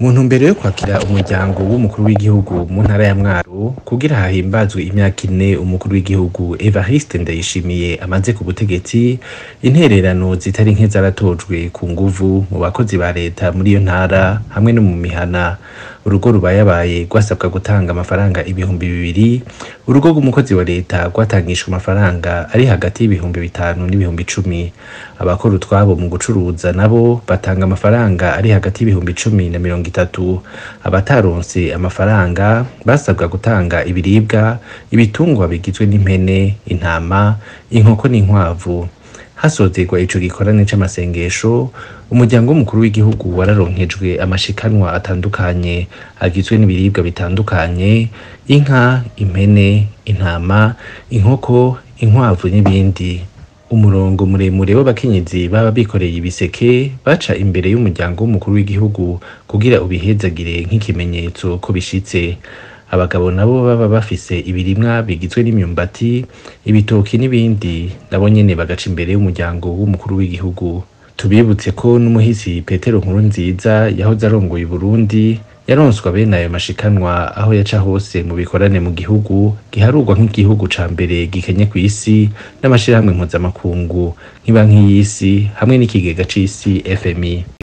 Mu ntumbero yo kwakira umuryango w'umukuru w'igihugu mu ntara ya Mwaro kugira hahimbazwe imyaka 4 umukuru w'igihugu Evariste Ndayishimiye amaze ku butegetsi, intererano zitari nke zaratojwe ku nguvu mu bakozi ba leta muri iyo ntara hamwe no mu mihana. Urugo rubayabaye rwasabwa gutanga amafaranga 2,000, urugo rw'umukozi wa leta rwatangishwa amafaranga ari hagati y'5,000 n'ibihumbi 10. Abakora utwabo mu gucuruza nabo batanga amafaranga ari hagati y'10,000 na 30. Abataronse amafaranga basabwa gutanga ibiribwa, ibitungwa bigizwe n'impene, intama, inkoko n'inkwavu. Hasozerwa ico gikorane c'amasengesho, umuryango w'umukuru w'igihugu wararonkejwe amashikanwa atandukanye agizwe n'ibiribwa bitandukanye: inka, impene, intama, inkoko, inkwavu n'ibindi. Umurongo muremure w'abakenyezi baba bikoreye ibiseke baca imbere y'umuryango w'umukuru w'igihugu kugira ubihezagire nk'ikimenyetso ko bishitse. Abagabo nabo baba bafise ibirimwa bigizwe n'imyumbati, ibitoki n'ibindi, nabo nyene bagaca imbere y'umuryango w'umukuru w'igihugu. Tubibutse ko n'umuhisi Petero Nkurunziza yahoze arongoye Burundi yaronswa bene ayo mashikanwa aho yaca hose mu bikorane mu gihugu, giharurwa nk'igihugu ca mbere gikenye kw'isi n'amashirahamwe mpuzamakungu nk'ibanki y'isi hamwe n'ikigega c'isi FMI.